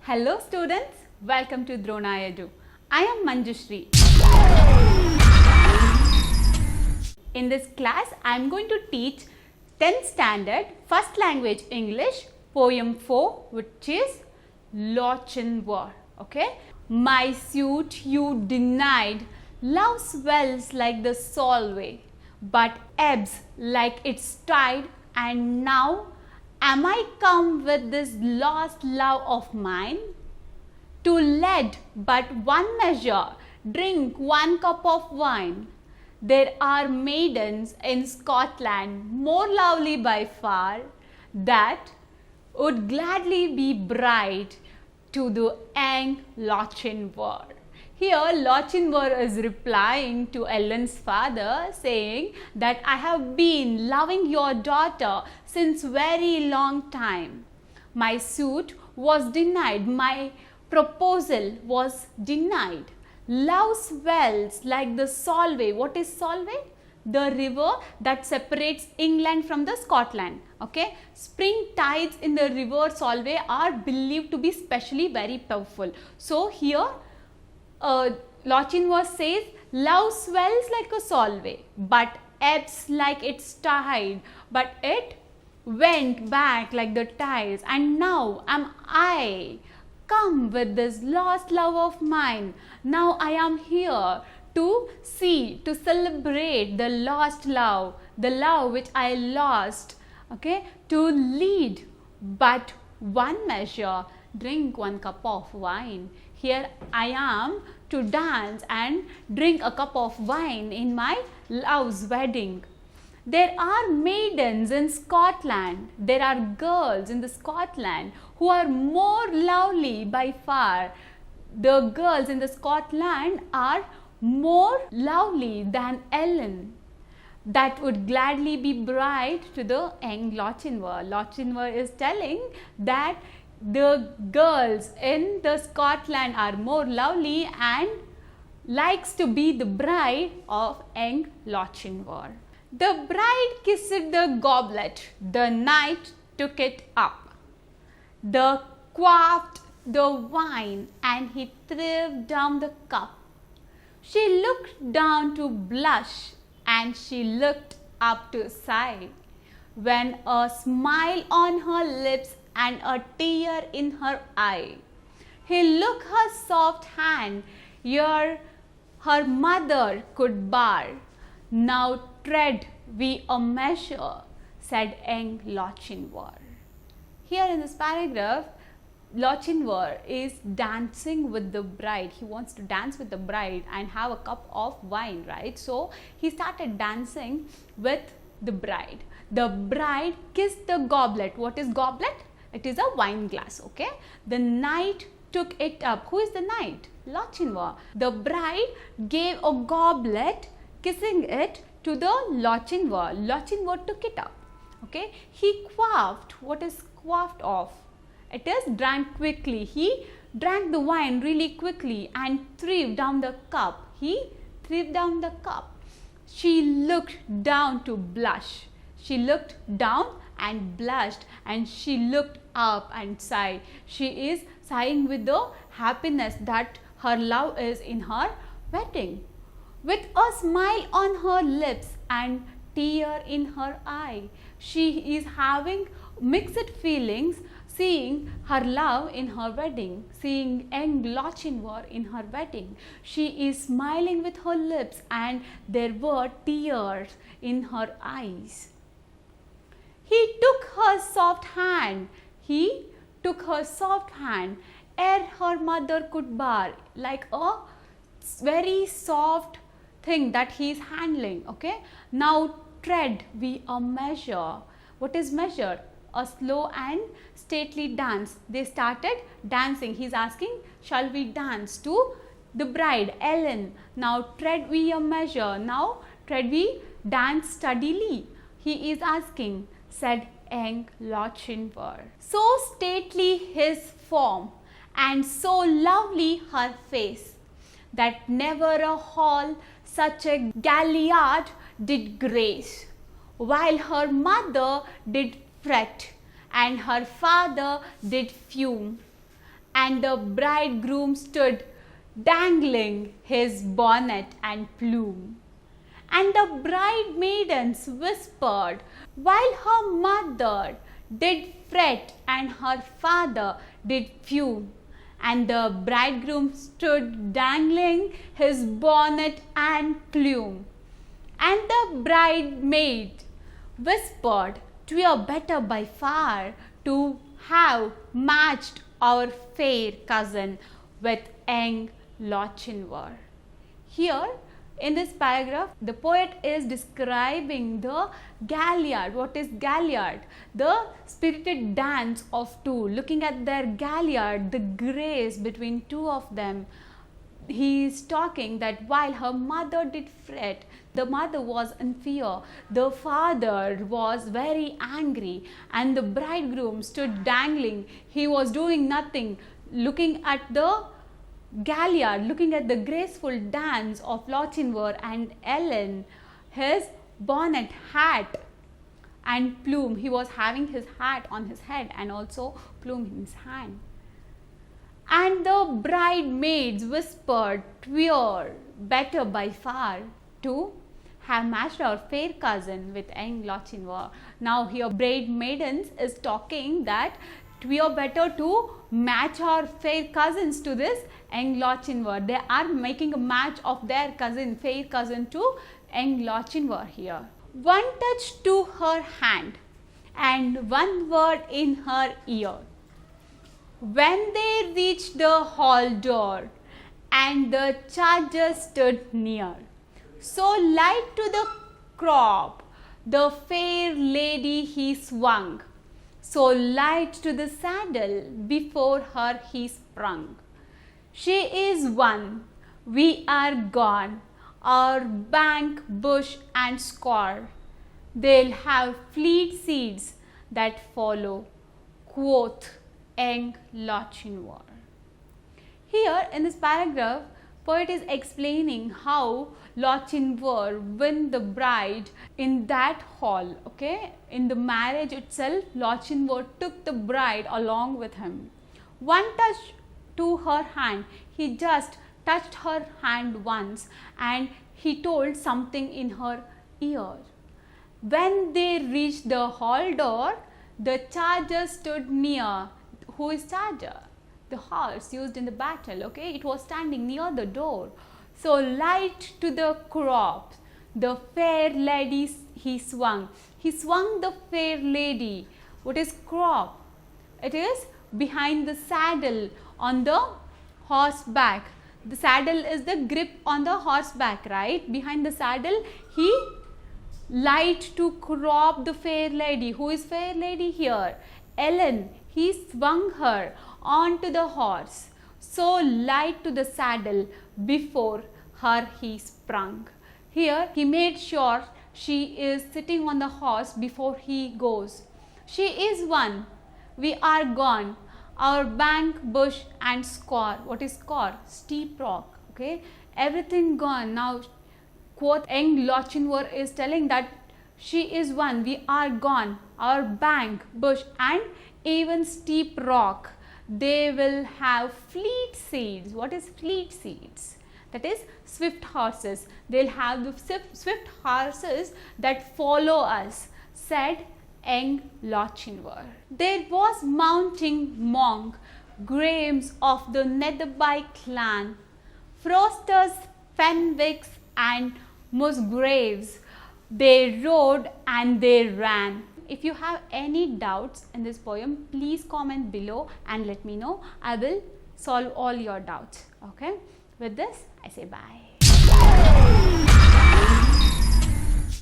Hello students, welcome to Drona Edu. I am Manjushri. In this class, I am going to teach 10th standard first language English poem 4, which is Lochin War. Okay. My suit you denied, love swells like the Solway, but ebbs like its tide, and now am I come with this lost love of mine? To lead but one measure, drink one cup of wine. There are maidens in Scotland more lovely by far, that would gladly be bride to the young Lochinvar. Here Lochinvar is replying to Ellen's father, saying that I have been loving your daughter since very long time. My suit was denied, my proposal was denied. Love swells like the Solway. What is Solway? The river that separates England from the Scotland. Okay, spring tides in the river Solway are believed to be specially very powerful. So here Lochinvar says, love swells like a Solway, but ebbs like its tide, but it went back like the tides, and now am I come with this lost love of mine. Now I am here to see, to celebrate the lost love, the love which I lost. Okay, to lead but one measure, drink one cup of wine. Here I am to dance and drink a cup of wine in my love's wedding. There are maidens in Scotland, there are girls in the Scotland who are more lovely by far. The girls in the Scotland are more lovely than Ellen, that would gladly be bride to the young Lochinvar. Lochinvar is telling that the girls in the Scotland are more lovely and likes to be the bride of young Lochinvar. The bride kissed the goblet, the knight took it up. The quaffed the wine, and he threw down the cup. She looked down to blush, and she looked up to sigh, when a smile on her lips and a tear in her eye. He looked her soft hand, ere her mother could bar. Now tread we a measure, said young Lochinvar. Here in this paragraph, Lochinvar is dancing with the bride. He wants to dance with the bride and have a cup of wine, right? So he started dancing with the bride. The bride kissed the goblet. What is goblet? It is a wine glass, okay? The knight took it up. Who is the knight? Lochinvar. The bride gave a goblet, kissing it to the Lochinvar. Lochinvar took it up, okay? He quaffed. What is quaffed of? It is drank quickly. He drank the wine really quickly and threw down the cup. He threw down the cup. She looked down to blush. She looked down and blushed, and she looked up and sighed. She is sighing with the happiness that her love is in her wedding. With a smile on her lips and tear in her eye, she is having mixed feelings, seeing her love in her wedding, seeing young Lochinvar in her wedding. She is smiling with her lips, and there were tears in her eyes. He took her soft hand. He took her soft hand, ere her mother could bar, like a very soft thing that he is handling. Okay. Now tread we a measure. What is measure? A slow and stately dance. They started dancing. He is asking, shall we dance to the bride, Ellen? Now tread we a measure. Now tread we dance steadily. He is asking, said young Lochinvar. So stately his form, and so lovely her face, that never a hall such a galliard did grace, while her mother did fret, and her father did fume. and the bridegroom stood dangling his bonnet and plume. And the bridemaidens whispered, while her mother did fret and her father did fume. And the bridegroom stood dangling his bonnet and plume. And the bridemaid whispered, "'Twere better by far to have matched our fair cousin with young Lochinvar." Here in this paragraph, the poet is describing the galliard. What is galliard? The spirited dance of two. Looking at their galliard, the grace between two of them. He is talking that while her mother did fret, the mother was in fear, the father was very angry, and the bridegroom stood dangling. He was doing nothing, looking at the galliard, looking at the graceful dance of Lochinvar and Ellen, his bonnet, hat and plume. He was having his hat on his head and also plume in his hand. And the bridemaids whispered, "'Twere better by far to have matched our fair cousin with young Lochinvar." Now here bridemaidens is talking that "'twere better to match our fair cousins to this young Lochinvar." They are making a match of their cousin, fair cousin to young Lochinvar here. One touch to her hand and one word in her ear. When they reached the hall door and the charger stood near, so light to the crop the fair lady he swung, so light to the saddle before her he sprung. She is one, we are gone, our bank, bush and score. They'll have fleet seeds that follow, quoth young Lochinvar. Here in this paragraph, poet is explaining how Lochinvar won the bride in that hall. Okay, in the marriage itself, Lochinvar took the bride along with him. One touch to her hand, he just touched her hand once and he told something in her ear. When they reached the hall door, the charger stood near. Who is charger? The horse used in the battle. Okay, it was standing near the door. So light to the crop, the fair lady he swung. He swung the fair lady. What is crop? It is behind the saddle on the horseback. The saddle is the grip on the horseback, right? Behind the saddle, he light to crop the fair lady. Who is fair lady here? Ellen. He swung her onto the horse, so light to the saddle before her he sprung. Here he made sure she is sitting on the horse before he goes. She is one, we are gone, our bank, bush and score. What is score? Steep rock. Okay, everything gone. Now quoth young Lochinvar is telling that she is one, we are gone, our bank, bush and even steep rock. They will have fleet seeds. What is fleet seeds? That is swift horses. They'll have the swift horses that follow us, said young Lochinvar. There was mounting monk, Graemes of the Netherby clan, Frosters, Fenwicks and Musgraves. They rode and they ran. If you have any doubts in this poem, please comment below and let me know. I will solve all your doubts. Okay. With this, I say bye.